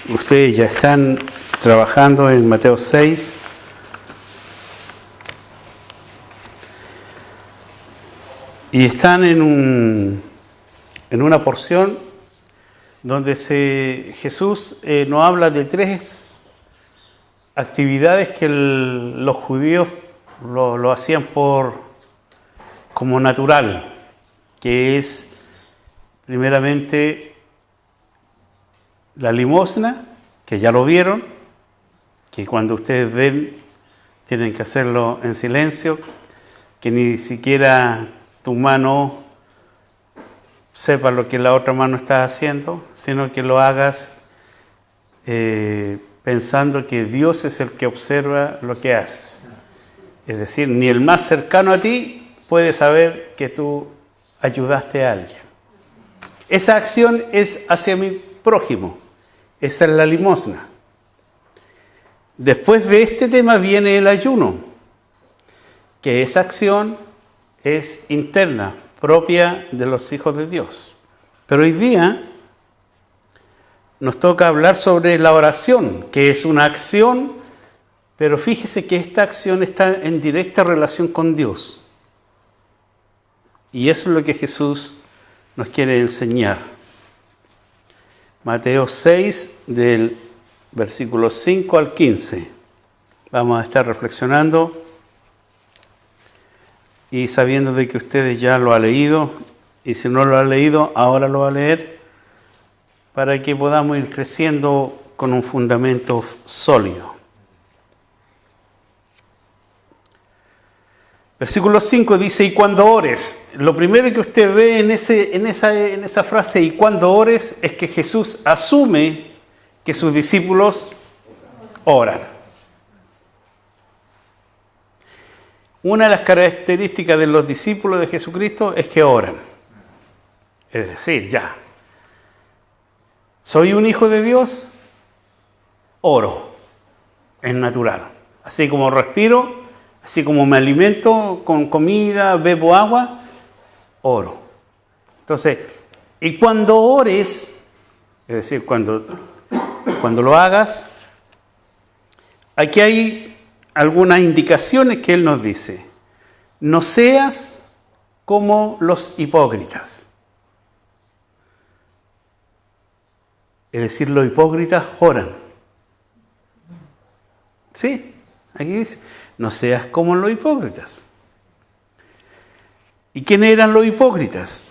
Ustedes ya están trabajando en Mateo 6. Y están en una porción donde Jesús nos habla de tres actividades que los judíos lo hacían como natural, que es primeramente la limosna, que ya lo vieron, que cuando ustedes ven tienen que hacerlo en silencio, que ni siquiera tu mano sepa lo que la otra mano está haciendo, sino que lo hagas pensando que Dios es el que observa lo que haces. Es decir, ni el más cercano a ti puede saber que tú ayudaste a alguien. Esa acción es hacia mi prójimo. Esa es la limosna. Después de este tema viene el ayuno, que esa acción es interna, propia de los hijos de Dios. Pero hoy día nos toca hablar sobre la oración, que es una acción, pero fíjese que esta acción está en directa relación con Dios. Y eso es lo que Jesús nos quiere enseñar. Mateo 6, del versículo 5 al 15. Vamos a estar reflexionando y sabiendo de que ustedes ya lo han leído, y si no lo han leído, ahora lo va a leer, para que podamos ir creciendo con un fundamento sólido. Versículo 5 dice, y cuando ores, lo primero que usted ve en esa frase, y cuando ores, es que Jesús asume que sus discípulos oran. Una de las características de los discípulos de Jesucristo es que oran. Es decir, ya, soy un hijo de Dios, oro, es natural. Así como respiro, así como me alimento con comida, bebo agua, oro. Entonces, y cuando ores, es decir, cuando lo hagas, aquí hay algunas indicaciones que Él nos dice. No seas como los hipócritas. Es decir, los hipócritas oran. Sí, aquí dice, no seas como los hipócritas. ¿Y quiénes eran los hipócritas?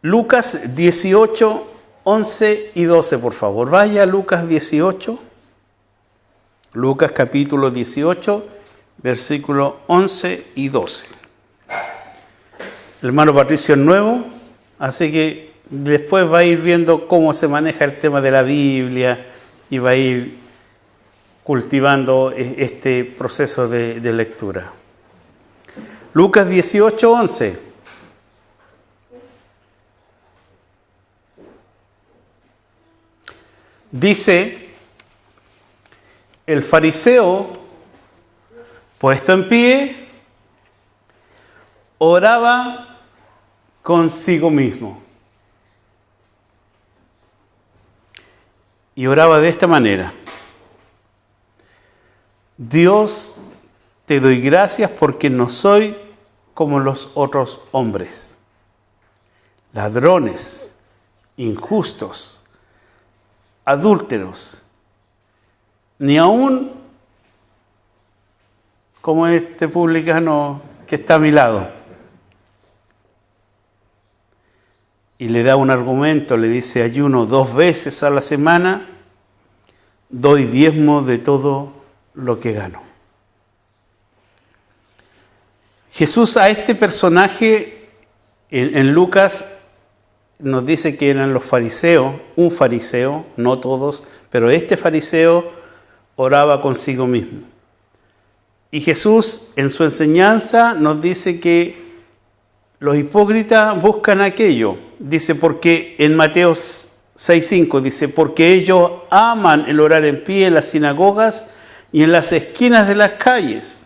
Lucas 18, 11 y 12, por favor. Vaya a Lucas 18. Lucas capítulo 18, versículos 11 y 12. El hermano Patricio es nuevo, así que después va a ir viendo cómo se maneja el tema de la Biblia y va a ir cultivando este proceso de lectura. Lucas 18, 11. Dice, el fariseo, puesto en pie, oraba consigo mismo. Y oraba de esta manera. Dios, te doy gracias porque no soy como los otros hombres, ladrones, injustos, adúlteros, ni aún como este publicano que está a mi lado. Y le da un argumento, le dice, ayuno 2 veces a la semana, doy diezmo de todo lo que gano. Jesús a este personaje en Lucas nos dice que eran los fariseos, un fariseo, no todos, pero este fariseo oraba consigo mismo. Y Jesús en su enseñanza nos dice que los hipócritas buscan aquello. Dice, porque en Mateo 6:5 dice, porque ellos aman el orar en pie en las sinagogas y en las esquinas de las calles.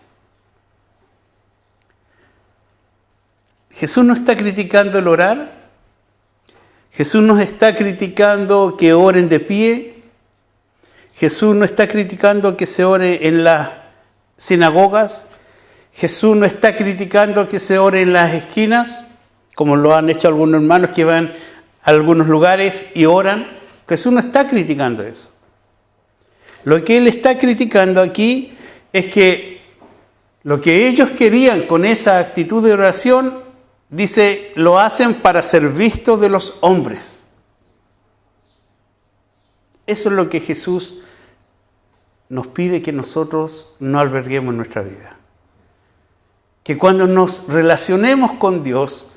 Jesús no está criticando el orar. Jesús nos está criticando que oren de pie. Jesús no está criticando que se ore en las sinagogas. Jesús no está criticando que se ore en las esquinas, como lo han hecho algunos hermanos que van a algunos lugares y oran. Jesús no está criticando eso. Lo que Él está criticando aquí es que lo que ellos querían con esa actitud de oración, dice, lo hacen para ser vistos de los hombres. Eso es lo que Jesús nos pide que nosotros no alberguemos en nuestra vida. Que cuando nos relacionemos con Dios,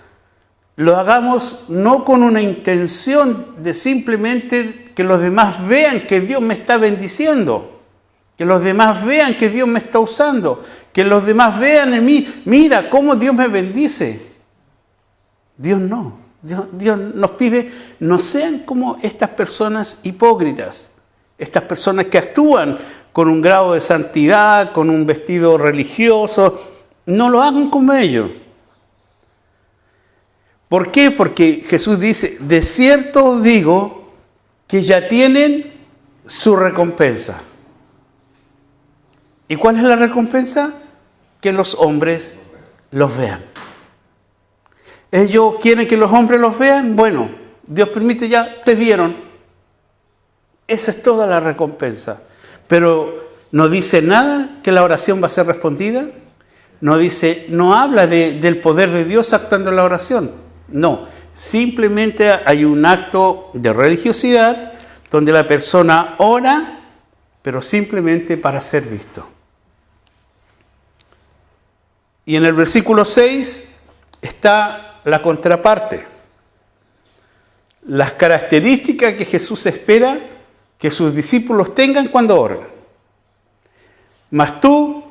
lo hagamos no con una intención de simplemente que los demás vean que Dios me está bendiciendo, que los demás vean que Dios me está usando, que los demás vean en mí, mira cómo Dios me bendice. Dios no. Dios nos pide, no sean como estas personas hipócritas, estas personas que actúan con un grado de santidad, con un vestido religioso. No lo hagan como ellos. ¿Por qué? Porque Jesús dice, de cierto os digo que ya tienen su recompensa. ¿Y cuál es la recompensa? Que los hombres los vean. ¿Ellos quieren que los hombres los vean? Bueno, Dios permite, ya te vieron. Esa es toda la recompensa. Pero no dice nada que la oración va a ser respondida. No habla del poder de Dios actuando en la oración. No, simplemente hay un acto de religiosidad donde la persona ora, pero simplemente para ser visto. Y en el versículo 6 está la contraparte. Las características que Jesús espera que sus discípulos tengan cuando oran. Mas tú,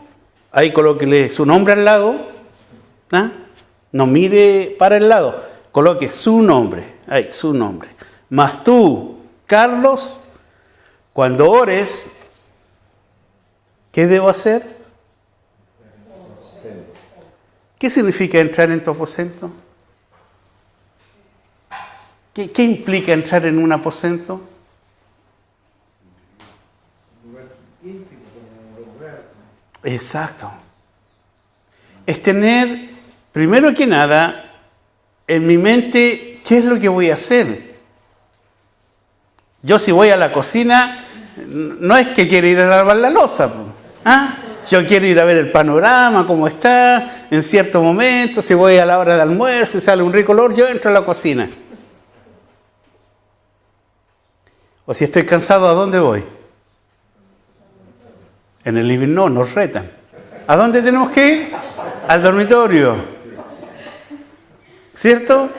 ahí colóquele su nombre al lado, ¿ah? No mire para el lado, coloque su nombre, ahí, su nombre. Mas tú, Carlos, cuando ores, ¿qué debo hacer? ¿Qué significa entrar en tu aposento? ¿Qué implica entrar en un aposento? Exacto. Es tener, primero que nada, en mi mente, ¿qué es lo que voy a hacer? Yo si voy a la cocina, no es que quiero ir a lavar la loza, ¿ah? Yo quiero ir a ver el panorama, cómo está, en cierto momento, si voy a la hora de almuerzo y sale un rico olor, yo entro a la cocina. O si estoy cansado, ¿a dónde voy? En el living no, nos retan. ¿A dónde tenemos que ir? Al dormitorio. ¿Cierto?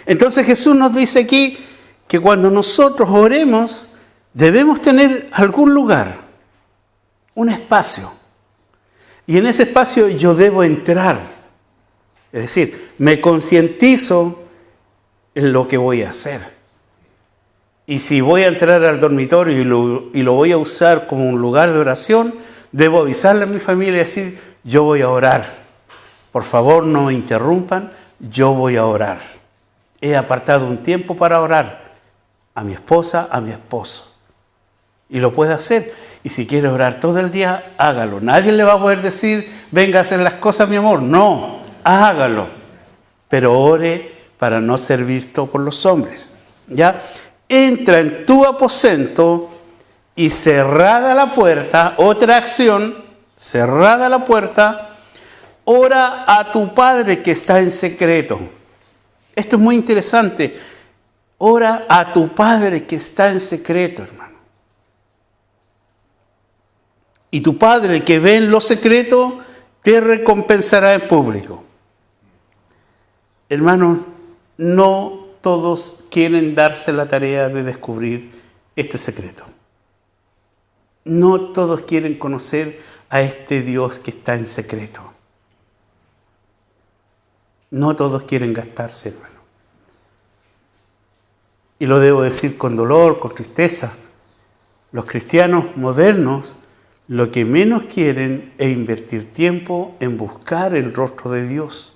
Entonces Jesús nos dice aquí que cuando nosotros oremos, debemos tener algún lugar, un espacio. Y en ese espacio yo debo entrar. Es decir, me concientizo en lo que voy a hacer. Y si voy a entrar al dormitorio y lo voy a usar como un lugar de oración, debo avisarle a mi familia y decir, yo voy a orar. Por favor, no me interrumpan, yo voy a orar. He apartado un tiempo para orar a mi esposa, a mi esposo. Y lo puede hacer. Y si quiere orar todo el día, hágalo. Nadie le va a poder decir, venga a hacer las cosas, mi amor. No, hágalo. Pero ore para no ser visto por los hombres. ¿Ya? Entra en tu aposento y cerrada la puerta, otra acción, cerrada la puerta, ora a tu Padre que está en secreto. Esto es muy interesante. Ora a tu Padre que está en secreto, hermano. Y tu Padre que ve en lo secreto, te recompensará en público. Hermano, no todos quieren darse la tarea de descubrir este secreto. No todos quieren conocer a este Dios que está en secreto. No todos quieren gastarse, hermano. Y lo debo decir con dolor, con tristeza. Los cristianos modernos lo que menos quieren es invertir tiempo en buscar el rostro de Dios.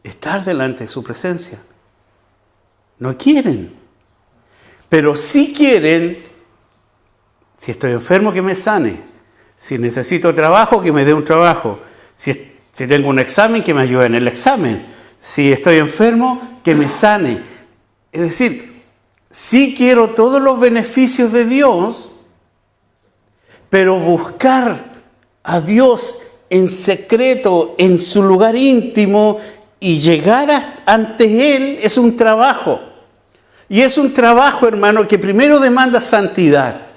estar delante de su presencia. No quieren. Pero sí quieren, si estoy enfermo, que me sane. Si necesito trabajo, que me dé un trabajo. Si tengo un examen, que me ayude en el examen. Si estoy enfermo, que me sane. Es decir, sí quiero todos los beneficios de Dios, pero buscar a Dios en secreto, en su lugar íntimo, y llegar ante Él es un trabajo. Y es un trabajo, hermano, que primero demanda santidad.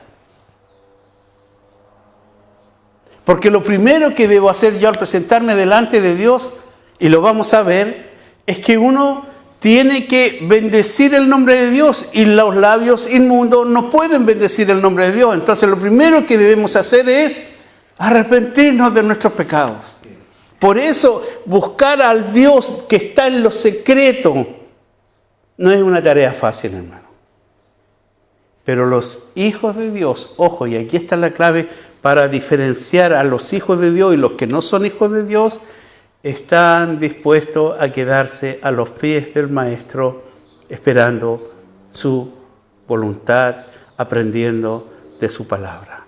Porque lo primero que debo hacer yo al presentarme delante de Dios, y lo vamos a ver, es que uno tiene que bendecir el nombre de Dios, y los labios inmundos no pueden bendecir el nombre de Dios. Entonces lo primero que debemos hacer es arrepentirnos de nuestros pecados. Por eso buscar al Dios que está en lo secreto no es una tarea fácil, hermano. Pero los hijos de Dios, ojo, y aquí está la clave para diferenciar a los hijos de Dios y los que no son hijos de Dios, están dispuestos a quedarse a los pies del Maestro, esperando su voluntad, aprendiendo de su palabra.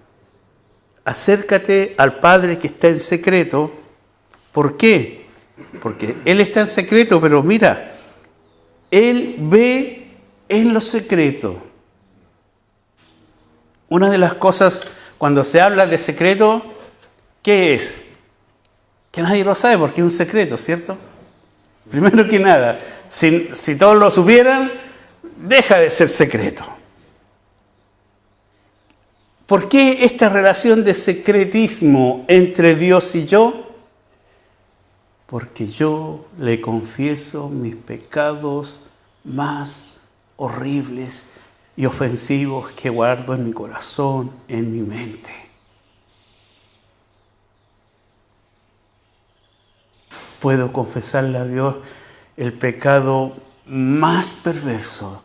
Acércate al Padre que está en secreto. ¿Por qué? Porque Él está en secreto, pero mira, Él ve en lo secreto. Una de las cosas, cuando se habla de secreto, ¿qué es? Que nadie lo sabe porque es un secreto, ¿cierto? Primero que nada, si todos lo supieran, deja de ser secreto. ¿Por qué esta relación de secretismo entre Dios y yo? Porque yo le confieso mis pecados más horribles y ofensivos que guardo en mi corazón, en mi mente. Puedo confesarle a Dios el pecado más perverso,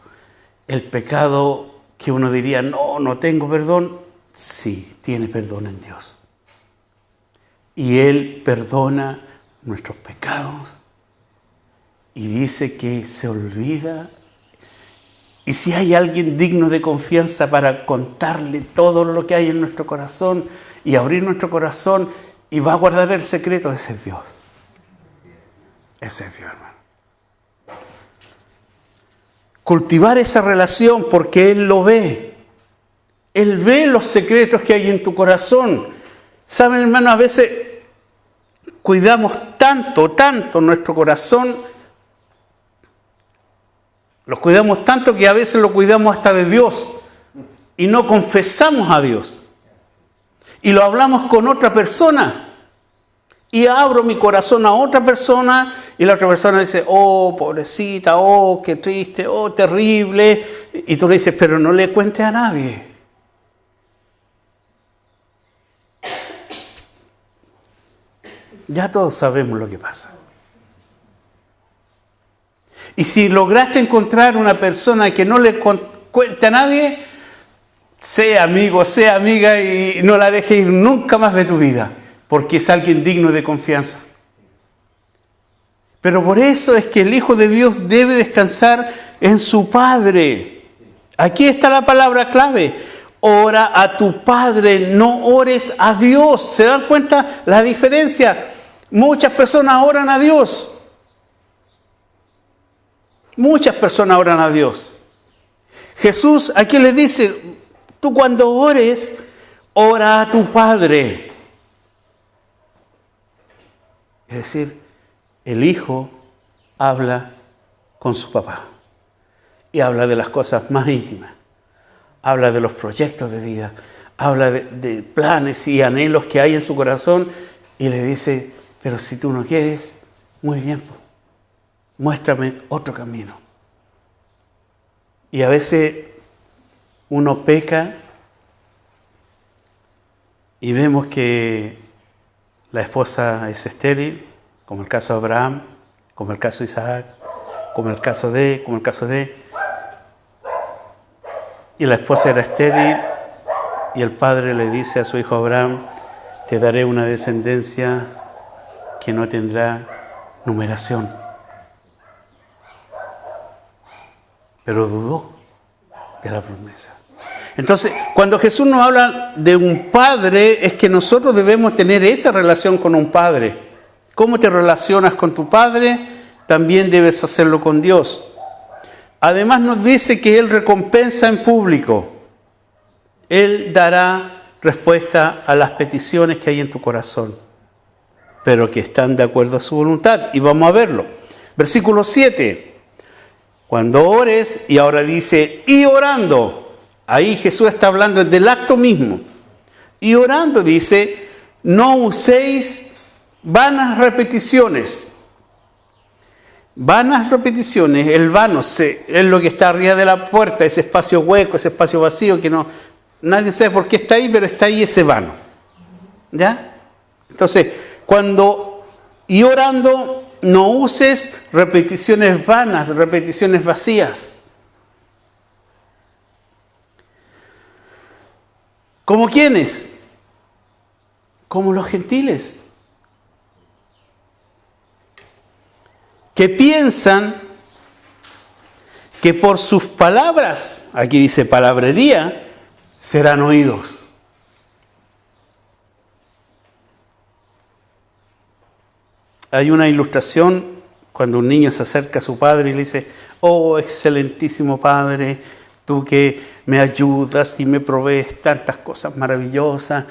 el pecado que uno diría, no tengo perdón. Sí, tiene perdón en Dios. Y Él perdona nuestros pecados y dice que se olvida. Y si hay alguien digno de confianza para contarle todo lo que hay en nuestro corazón y abrir nuestro corazón y va a guardar el secreto, ese es Dios. Ese es Dios, hermano. Cultivar esa relación porque Él lo ve. Él ve los secretos que hay en tu corazón. Saben, hermano, a veces cuidamos tanto nuestro corazón, los cuidamos tanto que a veces lo cuidamos hasta de Dios y no confesamos a Dios. Y lo hablamos con otra persona. Y abro mi corazón a otra persona y la otra persona dice, oh, pobrecita, oh, qué triste, oh, terrible. Y tú le dices, pero no le cuentes a nadie. Ya todos sabemos lo que pasa. Y si lograste encontrar una persona que no le cuente a nadie, sea amigo, sea amiga y no la dejes ir nunca más de tu vida, porque es alguien digno de confianza. Pero por eso es que el Hijo de Dios debe descansar en su Padre. Aquí está la palabra clave. Ora a tu Padre, no ores a Dios. ¿Se dan cuenta la diferencia? Muchas personas oran a Dios. Muchas personas oran a Dios. Jesús aquí le dice, tú cuando ores, ora a tu Padre. Es decir, el Hijo habla con su papá y habla de las cosas más íntimas. Habla de los proyectos de vida, habla de planes y anhelos que hay en su corazón y le dice, pero si tú no quieres, muy bien, muéstrame otro camino. Y a veces uno peca y vemos que la esposa es estéril, como el caso de Abraham, como el caso de Isaac, como el caso de... Y la esposa era estéril y el padre le dice a su hijo Abraham, te daré una descendencia que no tendrá numeración. pero dudó de la promesa. Entonces, cuando Jesús nos habla de un padre, es que nosotros debemos tener esa relación con un padre. ¿Cómo te relacionas con tu padre? También debes hacerlo con Dios. Además nos dice que Él recompensa en público. Él dará respuesta a las peticiones que hay en tu corazón, pero que están de acuerdo a su voluntad. Y vamos a verlo. Versículo 7. Cuando ores, y ahora dice, y orando. Ahí Jesús está hablando del acto mismo. Y orando dice, no uséis vanas repeticiones. Vanas repeticiones, el vano es lo que está arriba de la puerta, ese espacio hueco, ese espacio vacío que nadie sabe por qué está ahí, pero está ahí ese vano. ¿Ya? Entonces, y orando, no uses repeticiones vanas, repeticiones vacías. ¿Como quiénes? Como los gentiles, que piensan que por sus palabras, aquí dice palabrería, serán oídos. Hay una ilustración cuando un niño se acerca a su padre y le dice, oh, excelentísimo padre, tú que me ayudas y me provees tantas cosas maravillosas,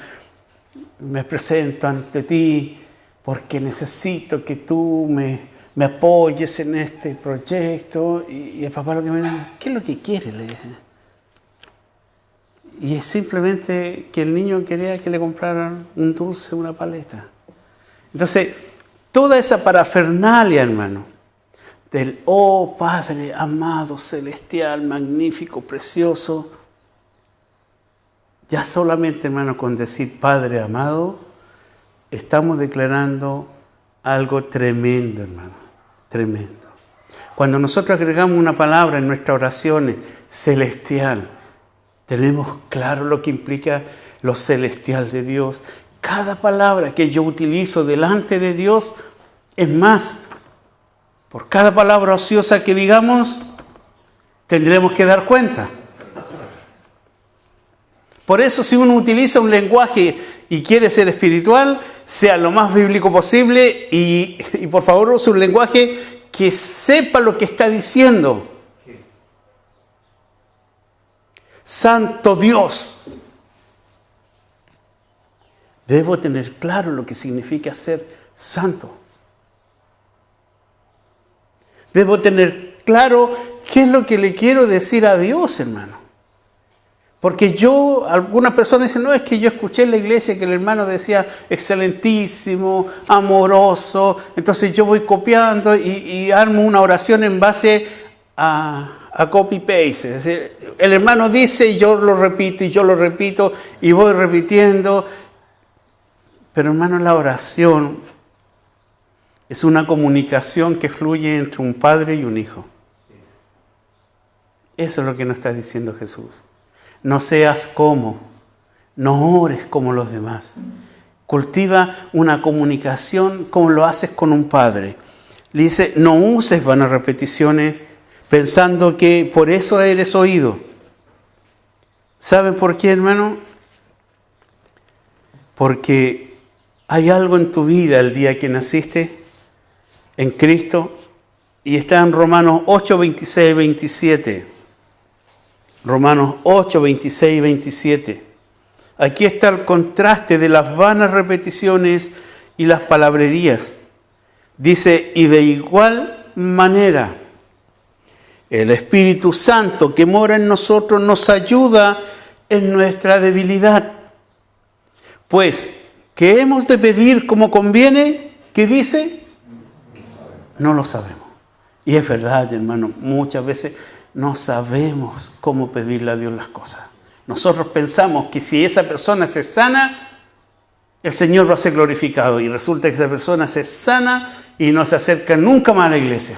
me presento ante ti porque necesito que tú me apoyes en este proyecto. Y el papá lo que me dice, ¿qué es lo que quiere? Le dice. Y es simplemente que el niño quería que le compraran un dulce, una paleta. Entonces, toda esa parafernalia, hermano, del oh Padre amado, celestial, magnífico, precioso, ya solamente, hermano, con decir Padre amado, estamos declarando algo tremendo, hermano, tremendo. Cuando nosotros agregamos una palabra en nuestras oraciones, celestial, tenemos claro lo que implica lo celestial de Dios. Cada palabra que yo utilizo delante de Dios, es más, por cada palabra ociosa que digamos, tendremos que dar cuenta. Por eso, si uno utiliza un lenguaje y quiere ser espiritual, sea lo más bíblico posible y por favor use un lenguaje que sepa lo que está diciendo. Santo Dios. Debo tener claro lo que significa ser santo. Debo tener claro qué es lo que le quiero decir a Dios, hermano. Porque algunas personas dicen, no, es que yo escuché en la iglesia que el hermano decía excelentísimo, amoroso, entonces yo voy copiando y armo una oración en base a copy-paste. Es decir, el hermano dice y yo lo repito y yo lo repito y voy repitiendo. Pero hermano, la oración es una comunicación que fluye entre un padre y un hijo. Eso es lo que nos está diciendo Jesús. No seas no ores como los demás. Cultiva una comunicación como lo haces con un padre. Le dice, no uses vanas repeticiones pensando que por eso eres oído. ¿Saben por qué, hermano? Porque hay algo en tu vida el día que naciste en Cristo y está en Romanos 8, 26 y 27. Romanos 8, 26 y 27. Aquí está el contraste de las vanas repeticiones y las palabrerías. Dice, y de igual manera, el Espíritu Santo que mora en nosotros nos ayuda en nuestra debilidad. Pues, ¿qué hemos de pedir como conviene? ¿Qué dice? No lo sabemos. Y es verdad, hermano, muchas veces no sabemos cómo pedirle a Dios las cosas. Nosotros pensamos que si esa persona se sana, el Señor va a ser glorificado. Y resulta que esa persona se sana y no se acerca nunca más a la iglesia.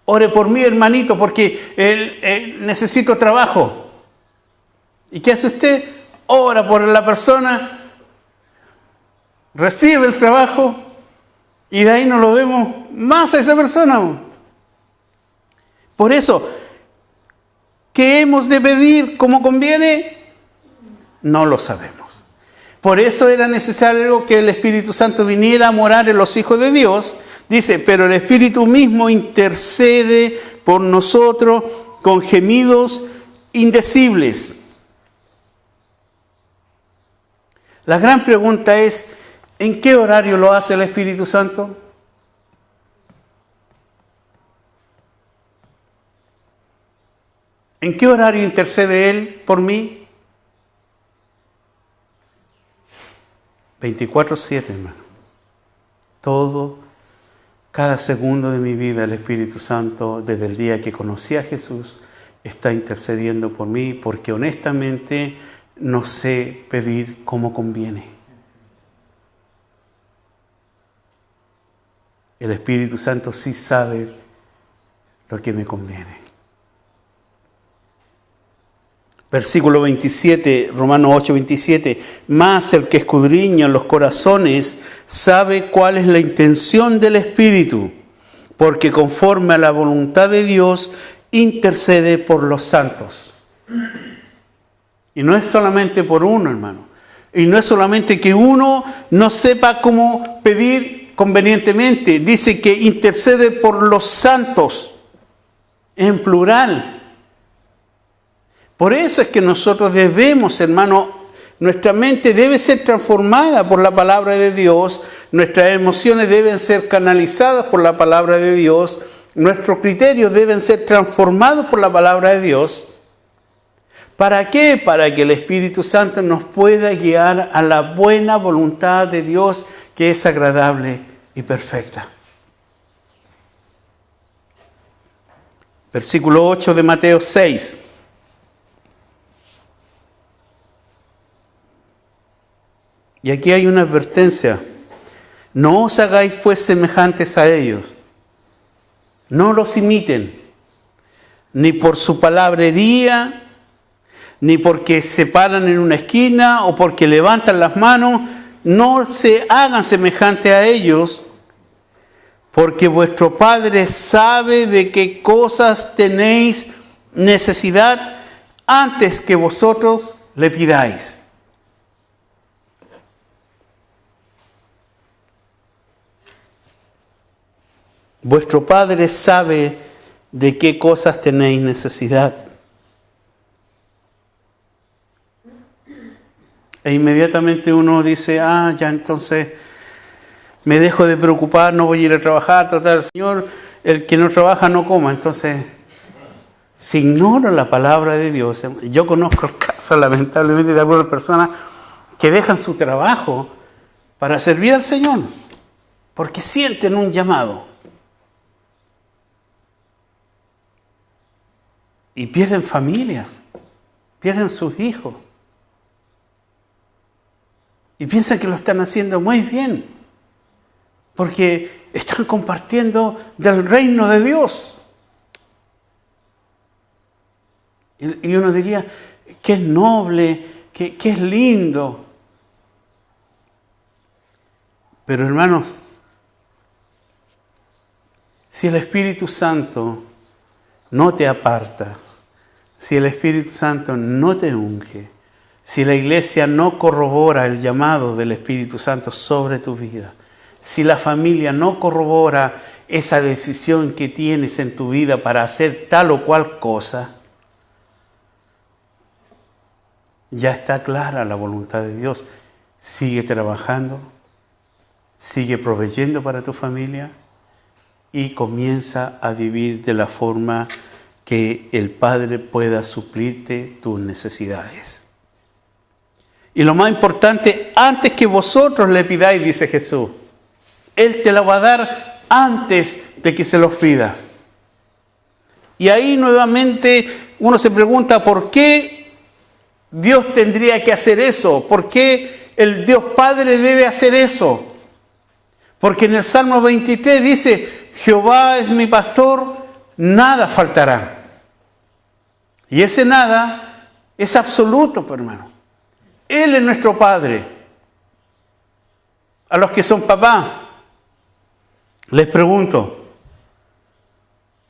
Ore por mí, hermanito, porque necesito trabajo. ¿Y qué hace usted? Ora por la persona, recibe el trabajo Y de ahí no lo vemos más a esa persona. Por eso, ¿qué hemos de pedir como conviene? No lo sabemos. Por eso era necesario que el Espíritu Santo viniera a morar en los hijos de Dios. Dice, pero el Espíritu mismo intercede por nosotros con gemidos indecibles. La gran pregunta es, ¿en qué horario lo hace el Espíritu Santo? ¿En qué horario intercede Él por mí? 24/7, hermano. Cada segundo de mi vida el Espíritu Santo, desde el día que conocí a Jesús, está intercediendo por mí, porque honestamente no sé pedir como conviene. El Espíritu Santo sí sabe lo que me conviene. Versículo 27, Romanos 8:27. Mas el que escudriña los corazones sabe cuál es la intención del Espíritu, porque conforme a la voluntad de Dios intercede por los santos. Y no es solamente por uno, hermano. Y no es solamente que uno no sepa cómo pedir convenientemente. Dice que intercede por los santos, en plural. Por eso es que nosotros debemos, hermano, nuestra mente debe ser transformada por la palabra de Dios, nuestras emociones deben ser canalizadas por la palabra de Dios, nuestros criterios deben ser transformados por la palabra de Dios. ¿Para qué? Para que el Espíritu Santo nos pueda guiar a la buena voluntad de Dios, que es agradable y perfecta. Versículo 8 de Mateo 6. Y aquí hay una advertencia. No os hagáis pues semejantes a ellos. No los imiten, ni por su palabrería, ni porque se paran en una esquina o porque levantan las manos. No se hagan semejantes a ellos, porque vuestro Padre sabe de qué cosas tenéis necesidad antes que vosotros le pidáis. Vuestro Padre sabe de qué cosas tenéis necesidad. E inmediatamente uno dice, ya entonces me dejo de preocupar, no voy a ir a trabajar, total, Señor, el que no trabaja no coma. Entonces, si ignoro la palabra de Dios, yo conozco casos lamentablemente de algunas personas que dejan su trabajo para servir al Señor, porque sienten un llamado. Y pierden familias, pierden sus hijos. Y piensan que lo están haciendo muy bien, porque están compartiendo del reino de Dios. Y uno diría, qué es noble, qué es lindo. Pero hermanos, si el Espíritu Santo no te aparta, si el Espíritu Santo no te unge, si la iglesia no corrobora el llamado del Espíritu Santo sobre tu vida, si la familia no corrobora esa decisión que tienes en tu vida para hacer tal o cual cosa, ya está clara la voluntad de Dios. Sigue trabajando, sigue proveyendo para tu familia y comienza a vivir de la forma que el Padre pueda suplirte tus necesidades. Y lo más importante, antes que vosotros le pidáis, dice Jesús, Él te la va a dar antes de que se los pidas. Y ahí nuevamente uno se pregunta, ¿por qué Dios tendría que hacer eso? ¿Por qué el Dios Padre debe hacer eso? Porque en el Salmo 23 dice, Jehová es mi pastor, nada faltará. Y ese nada es absoluto, hermano. Él es nuestro Padre. A los que son papás, Les pregunto,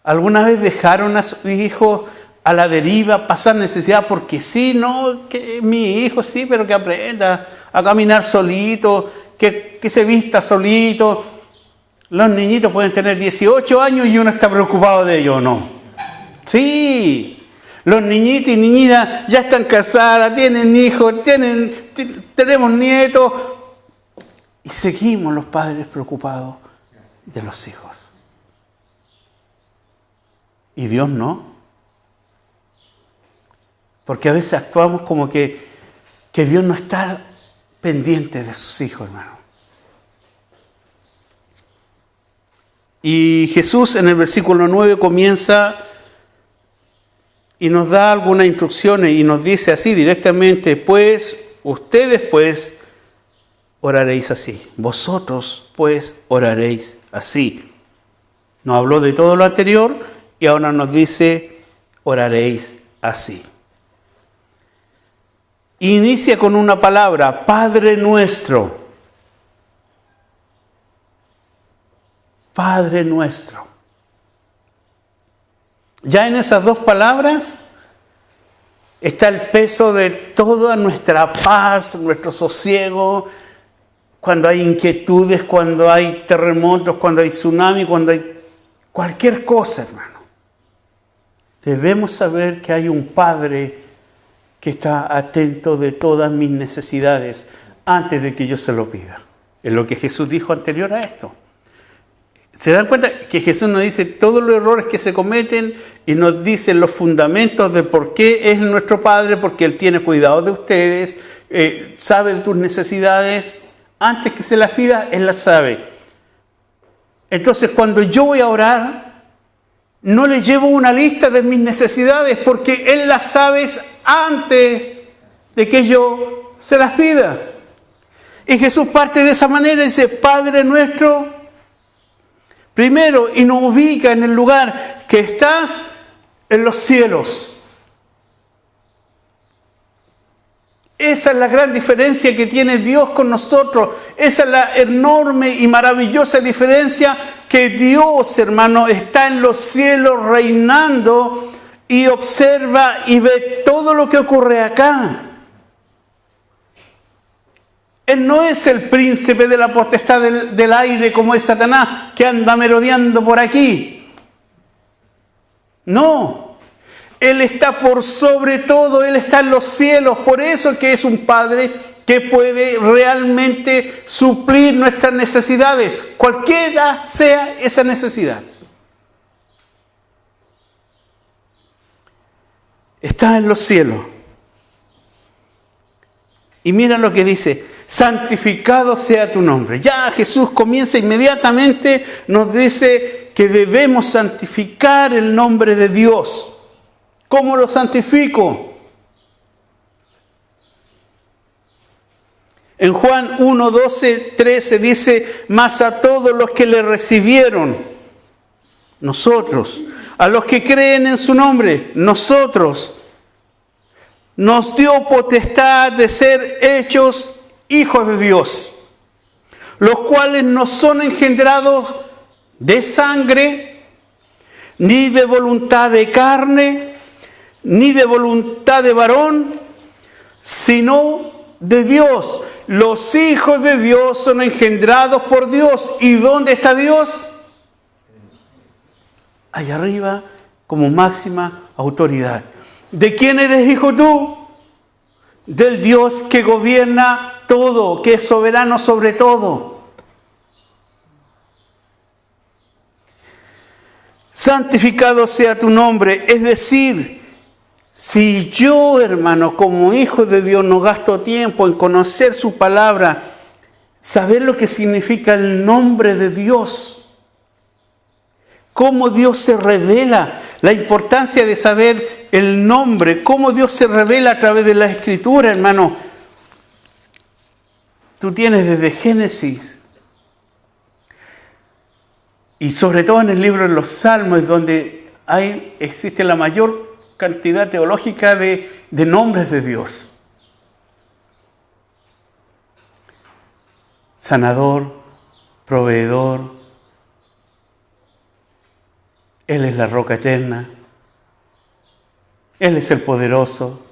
¿alguna vez dejaron a su hijo a la deriva, pasar necesidad? Porque sí, no, que mi hijo sí, pero que aprenda a caminar solito, que se vista solito. Los niñitos pueden tener 18 años y uno está preocupado de ello, ¿o no? Sí, los niñitos y niñitas ya están casadas, tienen hijos, tenemos nietos. Y seguimos los padres preocupados de los hijos. ¿Y Dios no? Porque a veces actuamos como que Dios no está pendiente de sus hijos, hermano. Y Jesús en el versículo 9 comienza y nos da algunas instrucciones y nos dice así directamente: pues, ustedes pues oraréis así, vosotros pues oraréis así. Nos habló de todo lo anterior y ahora nos dice: oraréis así. Inicia con una palabra: Padre nuestro. Padre nuestro. Ya en esas dos palabras está el peso de toda nuestra paz, nuestro sosiego, cuando hay inquietudes, cuando hay terremotos, cuando hay tsunami, cuando hay cualquier cosa, hermano. Debemos saber que hay un Padre que está atento de todas mis necesidades antes de que yo se lo pida. Es lo que Jesús dijo anterior a esto. ¿Se dan cuenta que Jesús nos dice todos los errores que se cometen y nos dice los fundamentos de por qué es nuestro Padre? Porque Él tiene cuidado de ustedes, sabe de tus necesidades. Antes que se las pida, Él las sabe. Entonces, cuando yo voy a orar, no le llevo una lista de mis necesidades porque Él las sabe antes de que yo se las pida. Y Jesús parte de esa manera y dice: Padre nuestro, primero, y nos ubica en el lugar que estás en los cielos. Esa es la gran diferencia que tiene Dios con nosotros. Esa es la enorme y maravillosa diferencia, que Dios, hermano, está en los cielos reinando y observa y ve todo lo que ocurre acá. Él no es el príncipe de la potestad del aire como es Satanás, que anda merodeando por aquí. No. Él está por sobre todo, Él está en los cielos. Por eso que es un Padre que puede realmente suplir nuestras necesidades, cualquiera sea esa necesidad. Está en los cielos. Y mira lo que dice: santificado sea tu nombre. Ya Jesús comienza inmediatamente, nos dice que debemos santificar el nombre de Dios. ¿Cómo lo santifico? En Juan 1, 12, 13 dice: mas a todos los que le recibieron, nosotros, a los que creen en su nombre, nosotros, nos dio potestad de ser hechos hijos de Dios, los cuales no son engendrados de sangre, ni de voluntad de carne, ni de voluntad de varón, sino de Dios. Los hijos de Dios son engendrados por Dios. ¿Y dónde está Dios? Allá arriba, como máxima autoridad. ¿De quién eres hijo tú? Del Dios que gobierna todo, que es soberano sobre todo. Santificado sea tu nombre, es decir, si yo, hermano, como hijo de Dios, no gasto tiempo en conocer su palabra, saber lo que significa el nombre de Dios, cómo Dios se revela, la importancia de saber el nombre, cómo Dios se revela a través de la Escritura, hermano. Tú tienes desde Génesis, y sobre todo en el libro de los Salmos, donde existe la mayor cantidad teológica de nombres de Dios. Sanador, proveedor, Él es la roca eterna. Él es el poderoso.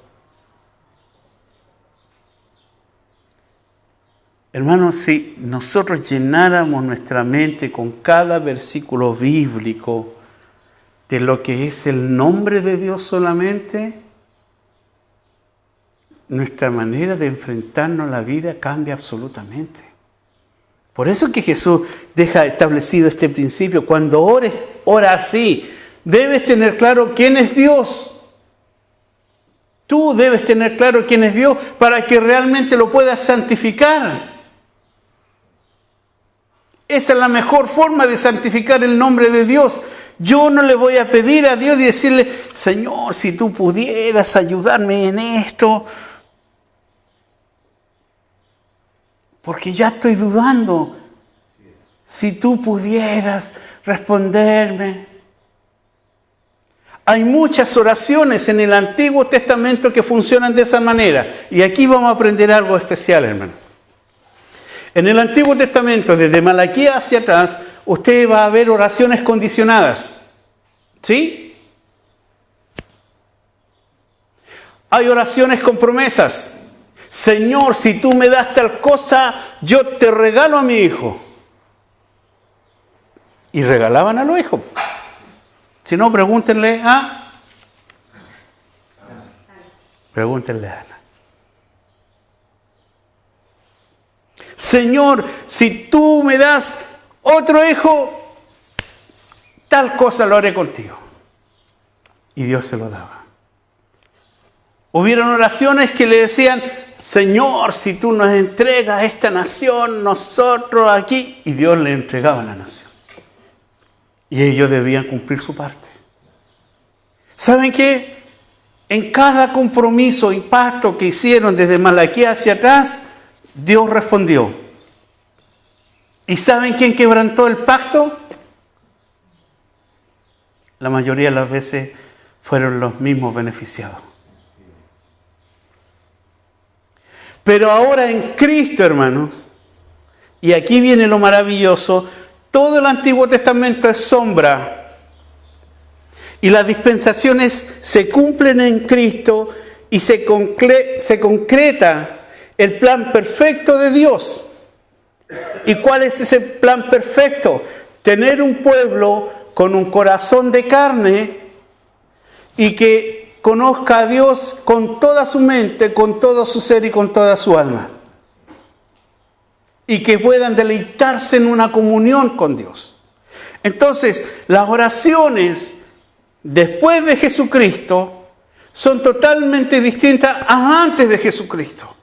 Hermanos, si nosotros llenáramos nuestra mente con cada versículo bíblico de lo que es el nombre de Dios solamente, nuestra manera de enfrentarnos a la vida cambia absolutamente. Por eso es que Jesús deja establecido este principio. Cuando ores, ora así. Debes tener claro quién es Dios. Tú debes tener claro quién es Dios para que realmente lo puedas santificar. Esa es la mejor forma de santificar el nombre de Dios. Yo no le voy a pedir a Dios y decirle, Señor, si tú pudieras ayudarme en esto, porque ya estoy dudando. Si tú pudieras responderme. Hay muchas oraciones en el Antiguo Testamento que funcionan de esa manera. Y aquí vamos a aprender algo especial, hermano. En el Antiguo Testamento, desde Malaquías hacia atrás, usted va a ver oraciones condicionadas. ¿Sí? Hay oraciones con promesas. Señor, si tú me das tal cosa, yo te regalo a mi hijo. Y regalaban a los hijos. Si no, pregúntenle a Ana. Señor, si tú me das otro hijo, tal cosa lo haré contigo. Y Dios se lo daba. Hubieron oraciones que le decían, Señor, si tú nos entregas esta nación, nosotros aquí, y Dios le entregaba la nación. Y ellos debían cumplir su parte. ¿Saben qué? En cada compromiso y pacto que hicieron desde Malaquías hacia atrás, Dios respondió. ¿Y saben quién quebrantó el pacto? La mayoría de las veces fueron los mismos beneficiados. Pero ahora en Cristo, hermanos, y aquí viene lo maravilloso, todo el Antiguo Testamento es sombra. Y las dispensaciones se cumplen en Cristo y se concreta el plan perfecto de Dios. ¿Y cuál es ese plan perfecto? Tener un pueblo con un corazón de carne y que conozca a Dios con toda su mente, con todo su ser y con toda su alma. Y que puedan deleitarse en una comunión con Dios. Entonces, las oraciones después de Jesucristo son totalmente distintas a antes de Jesucristo.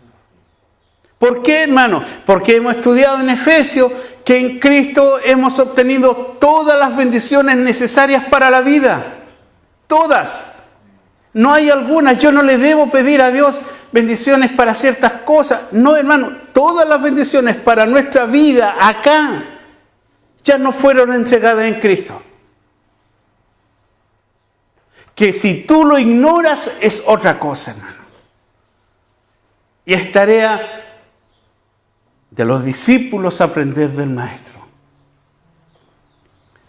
¿Por qué, hermano? Porque hemos estudiado en Efesios que en Cristo hemos obtenido todas las bendiciones necesarias para la vida. Todas. No hay algunas. Yo no le debo pedir a Dios bendiciones para ciertas cosas. No, hermano. Todas las bendiciones para nuestra vida acá ya no fueron entregadas en Cristo. Que si tú lo ignoras es otra cosa, hermano. Y es tarea de los discípulos aprender del Maestro.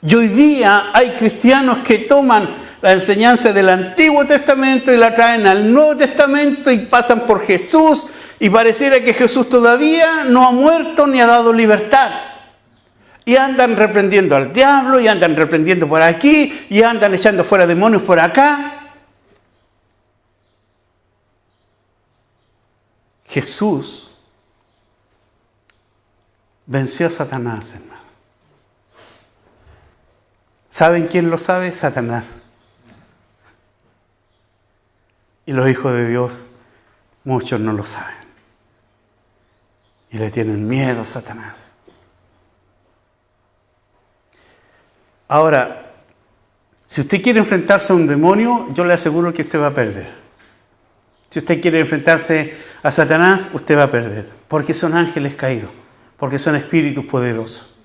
Y hoy día hay cristianos que toman la enseñanza del Antiguo Testamento y la traen al Nuevo Testamento y pasan por Jesús y pareciera que Jesús todavía no ha muerto ni ha dado libertad. Y andan reprendiendo al diablo y andan reprendiendo por aquí y andan echando fuera demonios por acá. Jesús venció a Satanás, hermano. ¿Saben quién lo sabe? Satanás. Y los hijos de Dios, muchos no lo saben. Y le tienen miedo a Satanás. Ahora, si usted quiere enfrentarse a un demonio, yo le aseguro que usted va a perder. Si usted quiere enfrentarse a Satanás, usted va a perder. Porque son ángeles caídos. Porque son espíritus poderosos.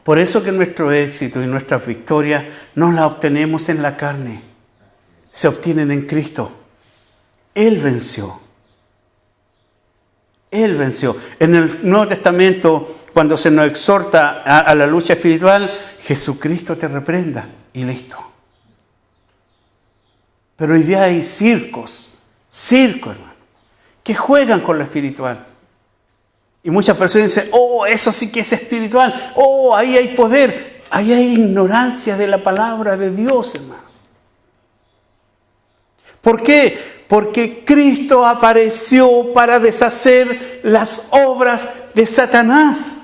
Por eso que nuestro éxito y nuestras victorias no las obtenemos en la carne. Se obtienen en Cristo. Él venció. Él venció. En el Nuevo Testamento, cuando se nos exhorta a la lucha espiritual, Jesucristo te reprenda. y listo. Pero hoy día hay circos, hermano, que juegan con lo espiritual. Y muchas personas dicen, oh, eso sí que es espiritual, oh, ahí hay poder. Ahí hay ignorancia de la palabra de Dios, hermano. ¿Por qué? Porque Cristo apareció para deshacer las obras de Satanás.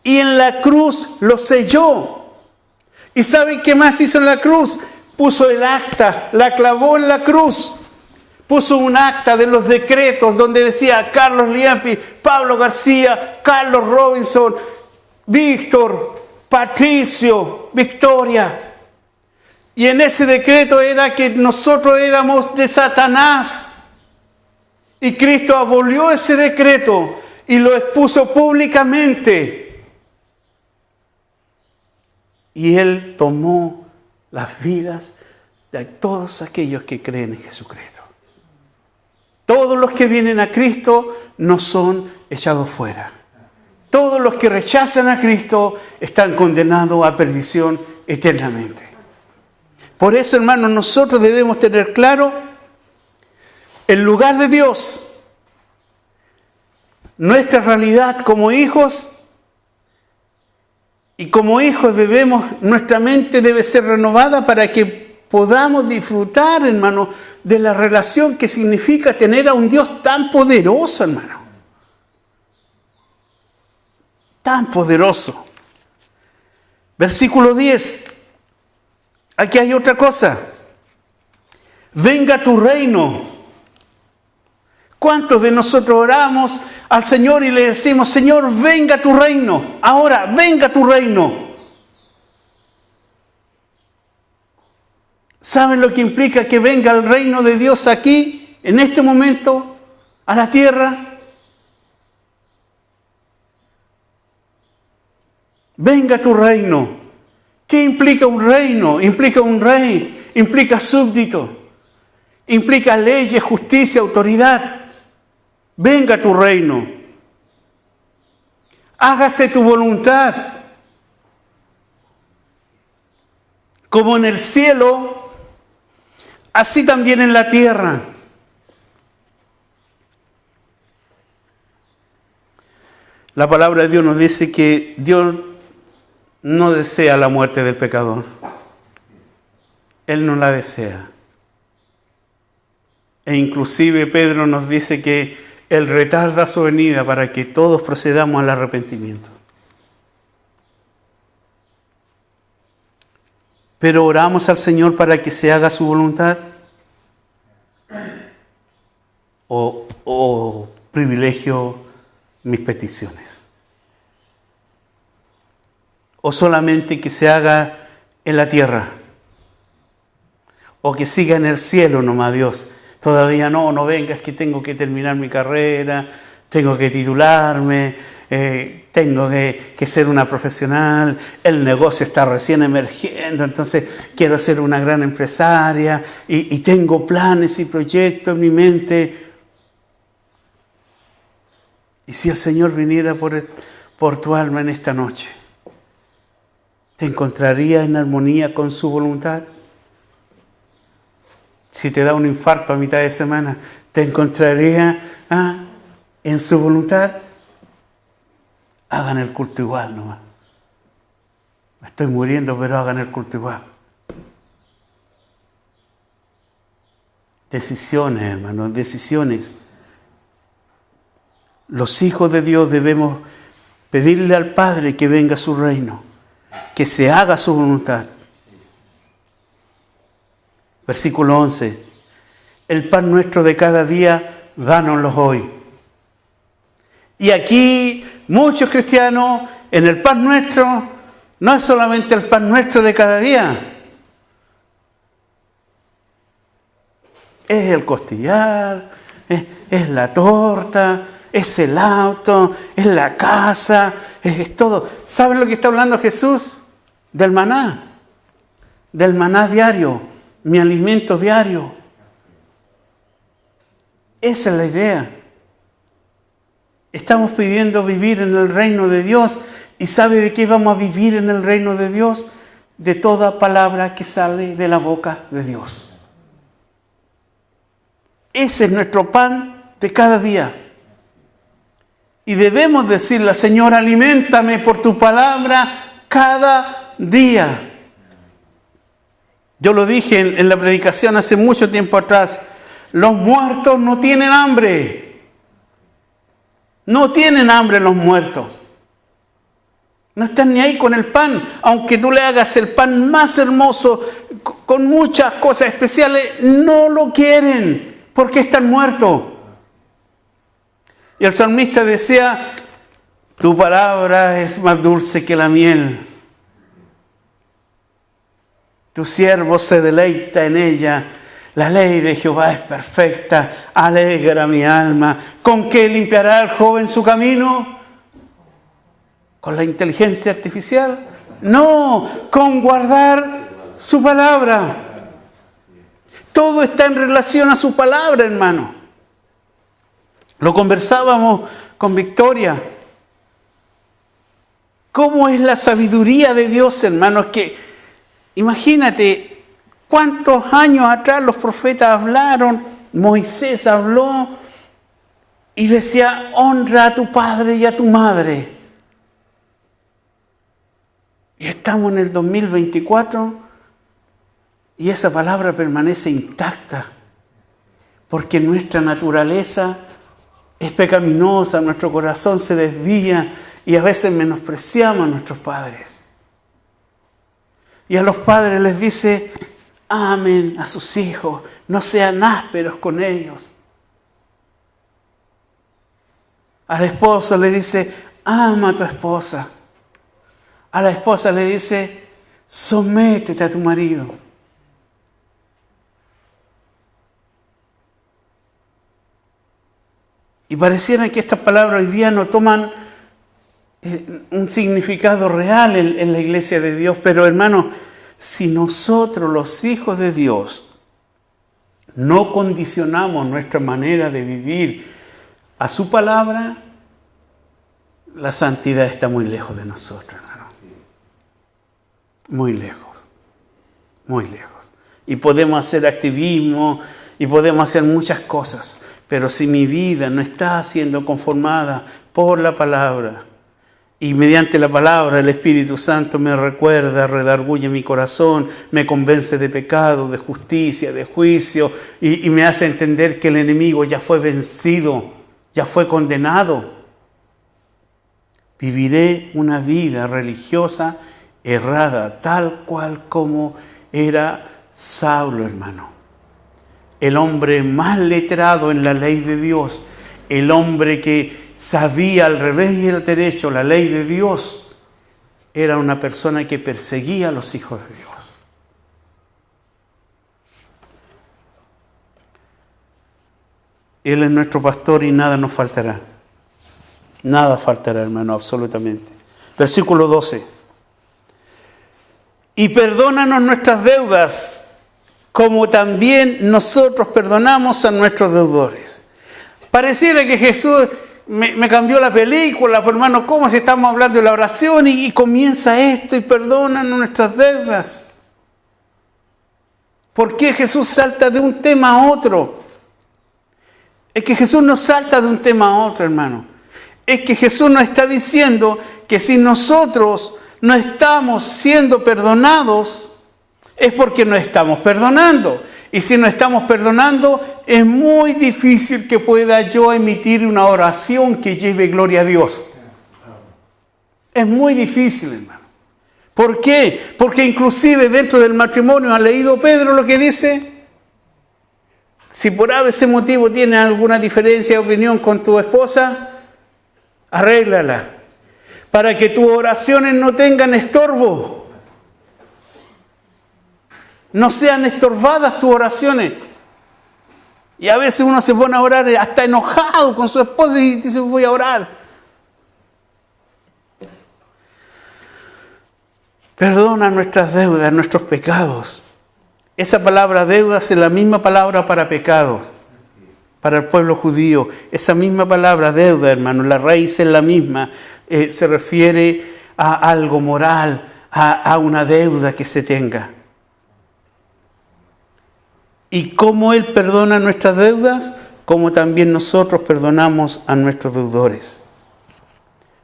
Y en la cruz lo selló. ¿Y saben qué más hizo en la cruz? Puso el acta, la clavó en la cruz. Puso un acta de los decretos donde decía Carlos Liampi, Pablo García, Carlos Robinson, Víctor, Patricio, Victoria. Y en ese decreto era que nosotros éramos de Satanás. Y Cristo abolió ese decreto y lo expuso públicamente. Y Él tomó las vidas de todos aquellos que creen en Jesucristo. Todos los que vienen a Cristo no son echados fuera. Todos los que rechazan a Cristo están condenados a perdición eternamente. Por eso, hermanos, nosotros debemos tener claro el lugar de Dios, nuestra realidad como hijos, y como hijos nuestra mente debe ser renovada para que podamos disfrutar, hermano, de la relación que significa tener a un Dios tan poderoso, hermano. Tan poderoso. Versículo 10. Aquí hay otra cosa. Venga tu reino. ¿Cuántos de nosotros oramos al Señor y le decimos, Señor, venga tu reino? Ahora, venga tu reino. ¿Saben lo que implica que venga el reino de Dios aquí, en este momento, a la tierra? Venga tu reino. ¿Qué implica un reino? Implica un rey, implica súbdito, implica leyes, justicia, autoridad. Venga tu reino. Hágase tu voluntad. Como en el cielo, así también en la tierra. La palabra de Dios nos dice que Dios no desea la muerte del pecador. Él no la desea. E inclusive Pedro nos dice que Él retarda su venida para que todos procedamos al arrepentimiento. Pero oramos al Señor para que se haga su voluntad. O privilegio mis peticiones. O solamente que se haga en la tierra. O que siga en el cielo nomás, Dios. Todavía no venga, es que tengo que terminar mi carrera, tengo que titularme, tengo que ser una profesional, el negocio está recién emergiendo, entonces quiero ser una gran empresaria y tengo planes y proyectos en mi mente. Y si el Señor viniera por tu alma en esta noche, ¿te encontraría en armonía con su voluntad? Si te da un infarto a mitad de semana, ¿te encontraría en su voluntad? Hagan el culto igual nomás. Me estoy muriendo, pero hagan el culto igual. Decisiones, hermanos, decisiones. Los hijos de Dios debemos pedirle al Padre que venga a su reino, que se haga su voluntad. Versículo 11. El pan nuestro de cada día, dánoslo hoy. Y aquí muchos cristianos, en el pan nuestro, no es solamente el pan nuestro de cada día. Es el costillar, es la torta, es el auto, es la casa, es todo. ¿Saben lo que está hablando Jesús? Del maná diario. Mi alimento diario. Esa es la idea. Estamos pidiendo vivir en el reino de Dios. ¿Y sabe de qué vamos a vivir en el reino de Dios? de toda palabra que sale de la boca de Dios. Ese es nuestro pan de cada día. Y debemos decirle, Señor, aliméntame por tu palabra cada día. Yo lo dije en la predicación hace mucho tiempo atrás, los muertos no tienen hambre. No tienen hambre los muertos. No están ni ahí con el pan. Aunque tú le hagas el pan más hermoso, con muchas cosas especiales, no lo quieren porque están muertos. Y el salmista decía, tu palabra es más dulce que la miel. Tu siervo se deleita en ella. La ley de Jehová es perfecta, alegra mi alma. ¿Con qué limpiará el joven su camino? ¿Con la inteligencia artificial? No, con guardar su palabra. Todo está en relación a su palabra, hermano. Lo conversábamos con Victoria. ¿Cómo es la sabiduría de Dios, hermano? Es que, imagínate, ¿cuántos años atrás los profetas hablaron? Moisés habló y decía, honra a tu padre y a tu madre. Y estamos en el 2024 y esa palabra permanece intacta. Porque nuestra naturaleza es pecaminosa, nuestro corazón se desvía y a veces menospreciamos a nuestros padres. Y a los padres les dice, amen a sus hijos, no sean ásperos con ellos. Al esposo le dice, ama a tu esposa. A la esposa le dice, sométete a tu marido. Y pareciera que estas palabras hoy día no toman un significado real en la iglesia de Dios, pero hermano, si nosotros los hijos de Dios no condicionamos nuestra manera de vivir a su palabra, la santidad está muy lejos de nosotros, hermano. Muy lejos, muy lejos. Y podemos hacer activismo y podemos hacer muchas cosas, pero si mi vida no está siendo conformada por la palabra, y mediante la palabra el Espíritu Santo me recuerda, redarguye mi corazón, me convence de pecado, de justicia, de juicio, y me hace entender que el enemigo ya fue vencido, ya fue condenado. Viviré una vida religiosa errada, tal cual como era Saulo, hermano. El hombre más letrado en la ley de Dios, el hombre que sabía al revés y al derecho la ley de Dios, era una persona que perseguía a los hijos de Dios. Él es nuestro pastor y nada nos faltará. Nada faltará, hermano, absolutamente. Versículo 12. Y perdónanos nuestras deudas, como también nosotros perdonamos a nuestros deudores. Pareciera que Jesús me cambió la película, pues, hermano, ¿cómo si estamos hablando de la oración y comienza esto y perdónanos nuestras deudas? ¿Por qué Jesús salta de un tema a otro? Es que Jesús no salta de un tema a otro, hermano. Es que Jesús nos está diciendo que si nosotros no estamos siendo perdonados, es porque no estamos perdonando. Y si no estamos perdonando, es muy difícil que pueda yo emitir una oración que lleve gloria a Dios. Es muy difícil, hermano. ¿Por qué? Porque inclusive dentro del matrimonio, ¿ha leído Pedro lo que dice? Si por ese motivo tienes alguna diferencia de opinión con tu esposa, arréglala. Para que tus oraciones no tengan estorbo. No sean estorbadas tus oraciones. Y a veces uno se pone a orar hasta enojado con su esposa y dice, voy a orar. Perdona nuestras deudas, nuestros pecados. Esa palabra deudas es la misma palabra para pecados, para el pueblo judío. Esa misma palabra deuda, hermano, la raíz es la misma. Se refiere a algo moral, a una deuda que se tenga. Y como Él perdona nuestras deudas, como también nosotros perdonamos a nuestros deudores.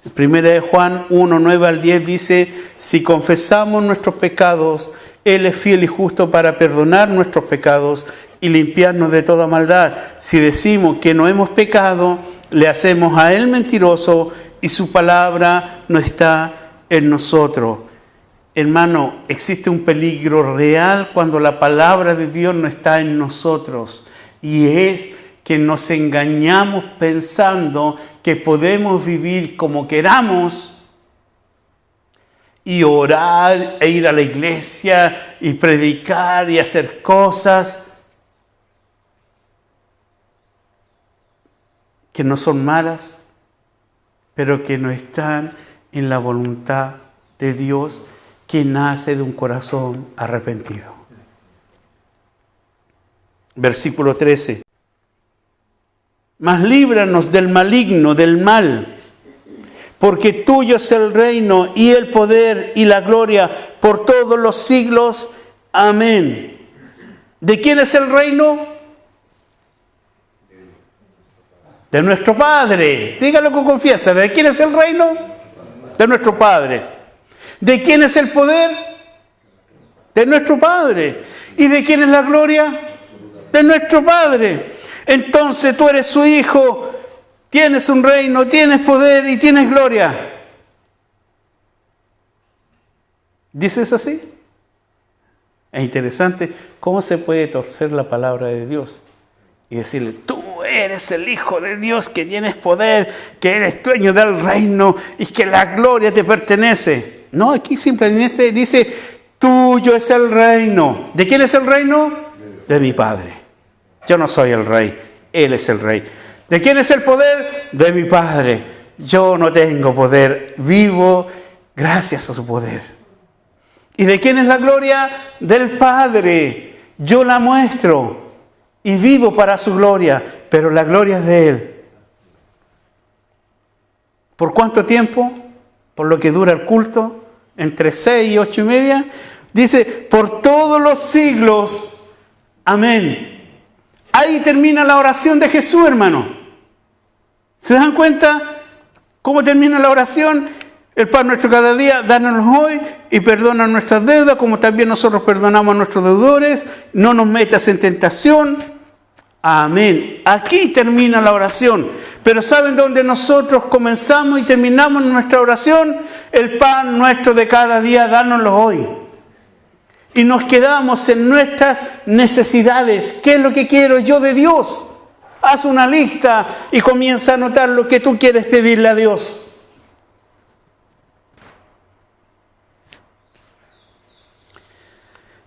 En 1 Juan 1, 9 al 10 dice, si confesamos nuestros pecados, Él es fiel y justo para perdonar nuestros pecados y limpiarnos de toda maldad. Si decimos que no hemos pecado, le hacemos a Él mentiroso y su palabra no está en nosotros. Hermano, existe un peligro real cuando la palabra de Dios no está en nosotros. Y es que nos engañamos pensando que podemos vivir como queramos y orar e ir a la iglesia y predicar y hacer cosas que no son malas, pero que no están en la voluntad de Dios, que nace de un corazón arrepentido. Versículo 13. Mas líbranos del maligno, del mal, porque tuyo es el reino y el poder y la gloria por todos los siglos. Amén. ¿De quién es el reino? De nuestro Padre. Dígalo con confianza. ¿De quién es el reino? De nuestro Padre. ¿De quién es el poder? De nuestro Padre. ¿Y de quién es la gloria? De nuestro Padre. Entonces tú eres su hijo, tienes un reino, tienes poder y tienes gloria. ¿Dices así? Es interesante cómo se puede torcer la palabra de Dios y decirle, tú eres el Hijo de Dios, que tienes poder, que eres dueño del reino y que la gloria te pertenece. No, aquí simplemente dice, tuyo es el reino. ¿De quién es el reino? De mi Padre. Yo no soy el rey, Él es el rey. ¿De quién es el poder? De mi Padre. Yo no tengo poder, vivo gracias a su poder. ¿Y de quién es la gloria? Del Padre. Yo la muestro y vivo para su gloria, pero la gloria es de Él. ¿Por cuánto tiempo? Por lo que dura el culto, entre 6 y 8:30. Dice, por todos los siglos. Amén. Ahí termina la oración de Jesús, hermano. ¿Se dan cuenta cómo termina la oración? El pan nuestro cada día, dánoslo hoy y perdona nuestras deudas, como también nosotros perdonamos a nuestros deudores. No nos metas en tentación. Amén. Aquí termina la oración. Pero ¿saben dónde nosotros comenzamos y terminamos nuestra oración? El pan nuestro de cada día, dánoslo hoy. Y nos quedamos en nuestras necesidades. ¿Qué es lo que quiero yo de Dios? Haz una lista y comienza a anotar lo que tú quieres pedirle a Dios.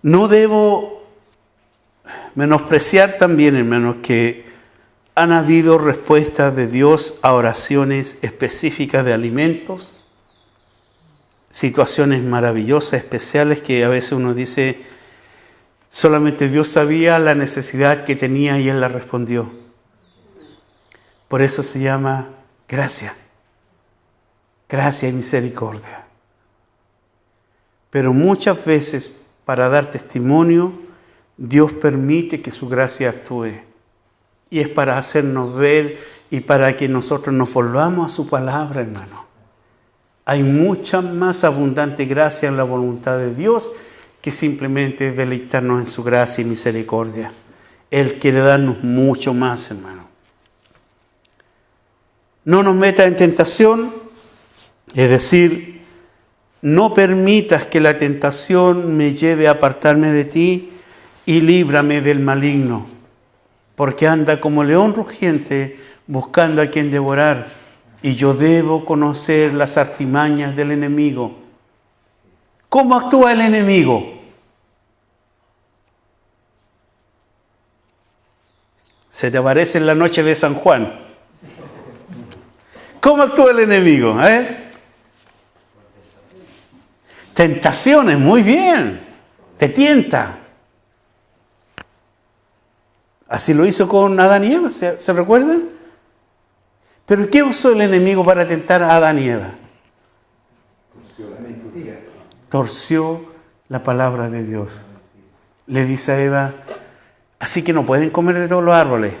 No debo menospreciar también, hermanos, que han habido respuestas de Dios a oraciones específicas de alimentos, situaciones maravillosas, especiales, que a veces uno dice, solamente Dios sabía la necesidad que tenía y Él la respondió. Por eso se llama gracia. Gracia y misericordia. Pero muchas veces, para dar testimonio, Dios permite que su gracia actúe. Y es para hacernos ver y para que nosotros nos volvamos a su palabra, hermano. Hay mucha más abundante gracia en la voluntad de Dios que simplemente deleitarnos en su gracia y misericordia. Él quiere darnos mucho más, hermano. No nos metas en tentación, es decir, no permitas que la tentación me lleve a apartarme de ti y líbrame del maligno, porque anda como león rugiente buscando a quien devorar. Y yo debo conocer las artimañas del enemigo. ¿Cómo actúa el enemigo? Se te aparece en la noche de San Juan. ¿Cómo actúa el enemigo? Tentaciones, muy bien. Te tienta. Así lo hizo con Adán y Eva, ¿se recuerdan? ¿Pero qué usó el enemigo para tentar a Adán y Eva? torció la palabra de Dios. Le dice a Eva, así que no pueden comer de todos los árboles.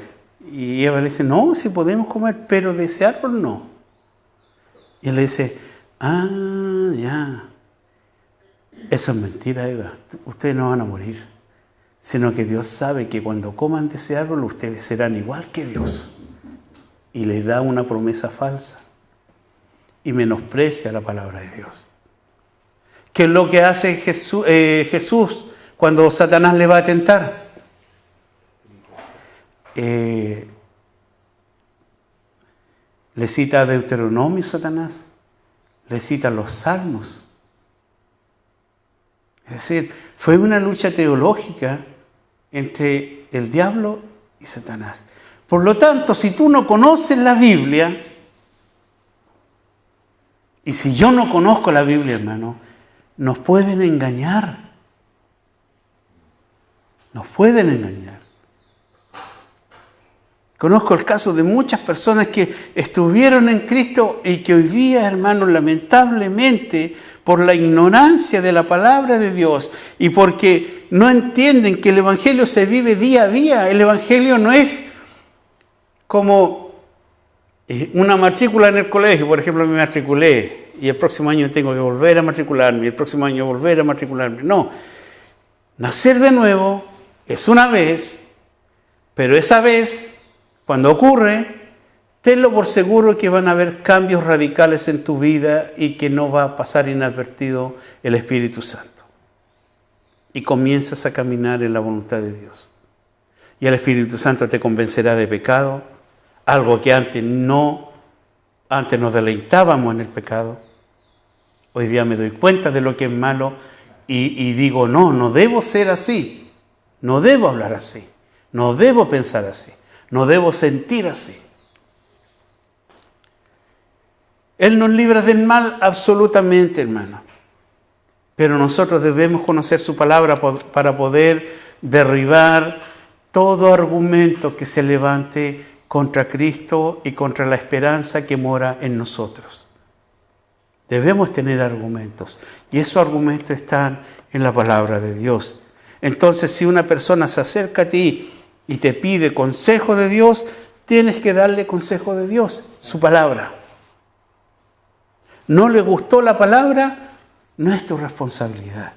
Y Eva le dice, no, sí podemos comer, pero de ese árbol no. Y él le dice, ya. Eso es mentira, Eva. Ustedes no van a morir. Sino que Dios sabe que cuando coman de ese árbol, ustedes serán igual que Dios. Y les da una promesa falsa. Y menosprecia la palabra de Dios. ¿Qué es lo que hace Jesús cuando Satanás le va a tentar? Le cita Deuteronomio, Satanás. Le cita los Salmos. Es decir, fue una lucha teológica entre el diablo y Satanás. Por lo tanto, si tú no conoces la Biblia, y si yo no conozco la Biblia, hermano, nos pueden engañar. Nos pueden engañar. Conozco el caso de muchas personas que estuvieron en Cristo y que hoy día, hermanos, lamentablemente, por la ignorancia de la palabra de Dios y porque no entienden que el Evangelio se vive día a día. El Evangelio no es como una matrícula en el colegio. Por ejemplo, me matriculé y el próximo año tengo que volver a matricularme y el próximo año volver a matricularme. No, nacer de nuevo es una vez, pero esa vez, cuando ocurre, tenlo por seguro que van a haber cambios radicales en tu vida y que no va a pasar inadvertido el Espíritu Santo. Y comienzas a caminar en la voluntad de Dios. Y el Espíritu Santo te convencerá de pecado, algo que antes nos deleitábamos en el pecado. Hoy día me doy cuenta de lo que es malo y digo, no debo ser así, no debo hablar así, no debo pensar así, no debo sentir así. Él nos libra del mal absolutamente, hermano. Pero nosotros debemos conocer su palabra para poder derribar todo argumento que se levante contra Cristo y contra la esperanza que mora en nosotros. Debemos tener argumentos. Y esos argumentos están en la palabra de Dios. Entonces, si una persona se acerca a ti y te pide consejo de Dios, tienes que darle consejo de Dios, su palabra. ¿No le gustó la palabra? No es tu responsabilidad.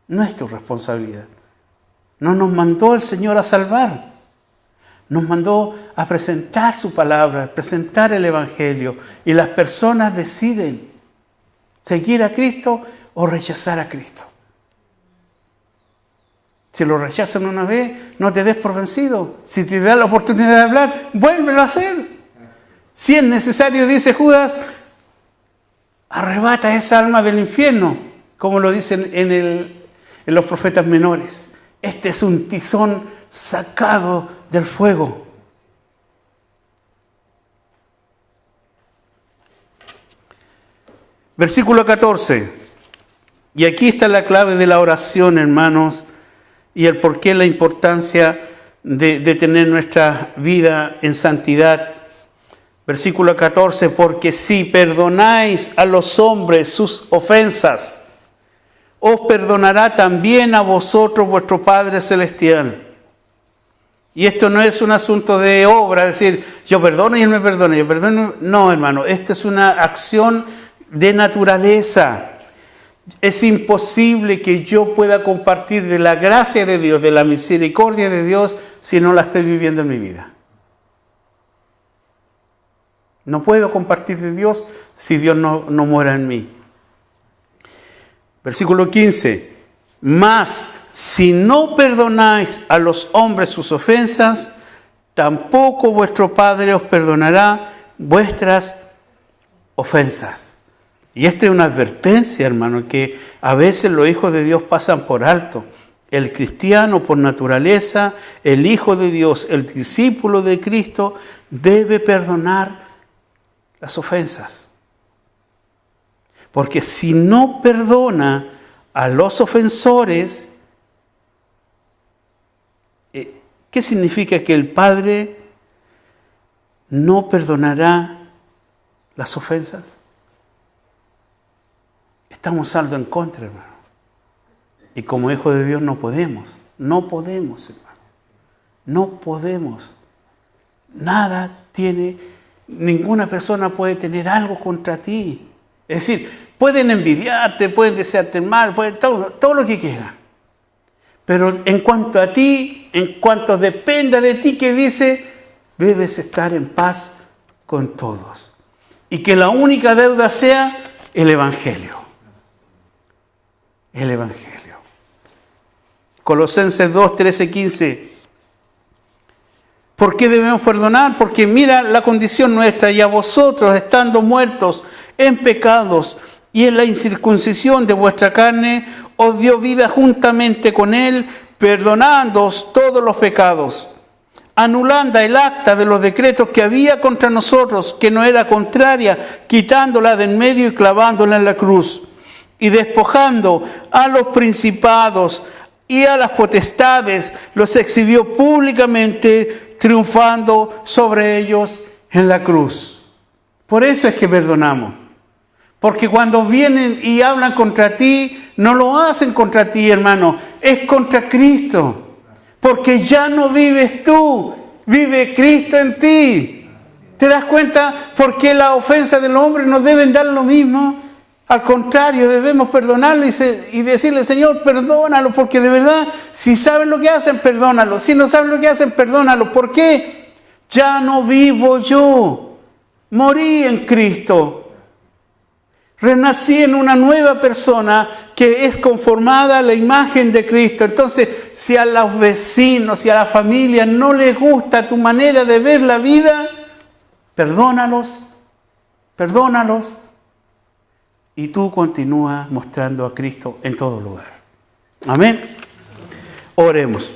No es tu responsabilidad. No nos mandó el Señor a salvar. Nos mandó a presentar su palabra, a presentar el Evangelio. Y las personas deciden seguir a Cristo o rechazar a Cristo. Si lo rechazan una vez, no te des por vencido. Si te da la oportunidad de hablar, vuélvelo a hacer. Si es necesario, dice Judas, arrebata esa alma del infierno, como lo dicen en los profetas menores. Este es un tizón sacado del fuego. Versículo 14. Y aquí está la clave de la oración, hermanos, y el porqué, la importancia de tener nuestra vida en santidad. Versículo 14, porque si perdonáis a los hombres sus ofensas, os perdonará también a vosotros vuestro Padre Celestial. Y esto no es un asunto de obra, es decir, yo perdono y Él me perdona, yo perdono. No, hermano, esta es una acción de naturaleza. Es imposible que yo pueda compartir de la gracia de Dios, de la misericordia de Dios, si no la estoy viviendo en mi vida. No puedo compartir de Dios si Dios no mora en mí. Versículo 15. Mas si no perdonáis a los hombres sus ofensas, tampoco vuestro Padre os perdonará vuestras ofensas. Y esta es una advertencia, hermano, que a veces los hijos de Dios pasan por alto. El cristiano por naturaleza, el Hijo de Dios, el discípulo de Cristo, debe perdonar las ofensas. Porque si no perdona a los ofensores, ¿qué significa que el Padre no perdonará las ofensas? estamos saldo en contra, hermano. Y como hijos de Dios no podemos, hermano. No podemos. Ninguna persona puede tener algo contra ti. Es decir, pueden envidiarte, pueden desearte mal, todo lo que quieran. Pero en cuanto a ti, en cuanto dependa de ti, que dice, debes estar en paz con todos. Y que la única deuda sea el Evangelio. El Evangelio. Colosenses 2, 13, 15. ¿Por qué debemos perdonar? Porque mira la condición nuestra, y a vosotros, estando muertos en pecados y en la incircuncisión de vuestra carne, os dio vida juntamente con Él, perdonándoos todos los pecados, anulando el acta de los decretos que había contra nosotros, que no era contraria, quitándola de en medio y clavándola en la cruz, y despojando a los principados y a las potestades, los exhibió públicamente, triunfando sobre ellos en la cruz. Por eso es que perdonamos. Porque cuando vienen y hablan contra ti, no lo hacen contra ti, hermano, es contra Cristo. Porque ya no vives tú, vive Cristo en ti. ¿Te das cuenta por qué la ofensa del hombre nos deben dar lo mismo? Al contrario, debemos perdonarle y decirle, Señor, perdónalo, porque de verdad, si saben lo que hacen, perdónalo. Si no saben lo que hacen, perdónalo. ¿Por qué? Ya no vivo yo. Morí en Cristo. Renací en una nueva persona que es conformada a la imagen de Cristo. Entonces, si a los vecinos, si a la familia no les gusta tu manera de ver la vida, perdónalos. Y tú continúas mostrando a Cristo en todo lugar. Amén. Oremos.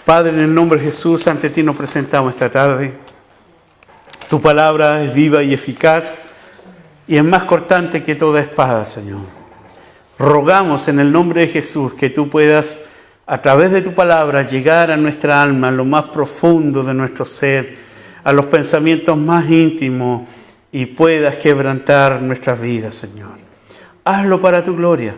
Padre, en el nombre de Jesús, ante ti nos presentamos esta tarde. Tu palabra es viva y eficaz y es más cortante que toda espada, Señor. Rogamos en el nombre de Jesús que tú puedas, a través de tu palabra, llegar a nuestra alma, a lo más profundo de nuestro ser, a los pensamientos más íntimos, y puedas quebrantar nuestras vidas, Señor. Hazlo para tu gloria.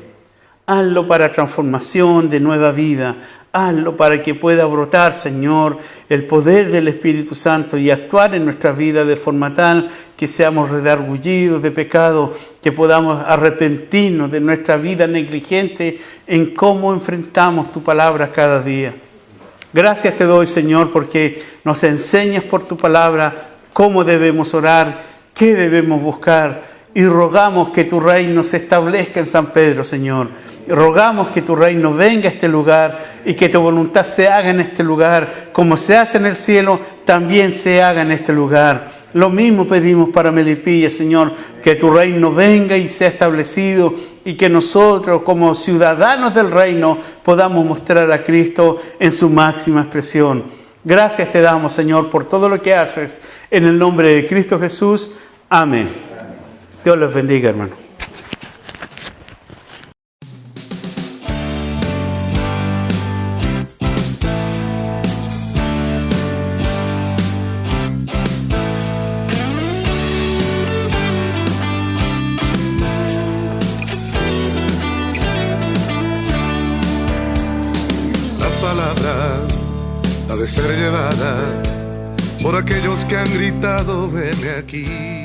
Hazlo para transformación de nueva vida. Hazlo para que pueda brotar, Señor, el poder del Espíritu Santo y actuar en nuestras vidas de forma tal que seamos redargullidos de pecado, que podamos arrepentirnos de nuestra vida negligente en cómo enfrentamos tu palabra cada día. Gracias te doy, Señor, porque nos enseñas por tu palabra cómo debemos orar, qué debemos buscar, y rogamos que tu reino se establezca en San Pedro, Señor. Rogamos que tu reino venga a este lugar y que tu voluntad se haga en este lugar. Como se hace en el cielo, también se haga en este lugar. Lo mismo pedimos para Melipilla, Señor, que tu reino venga y sea establecido y que nosotros, como ciudadanos del reino, podamos mostrar a Cristo en su máxima expresión. Gracias te damos, Señor, por todo lo que haces. En el nombre de Cristo Jesús. Amén. Dios los bendiga, hermano. La palabra ha de ser llevada por aquellos que han gritado, veme aquí.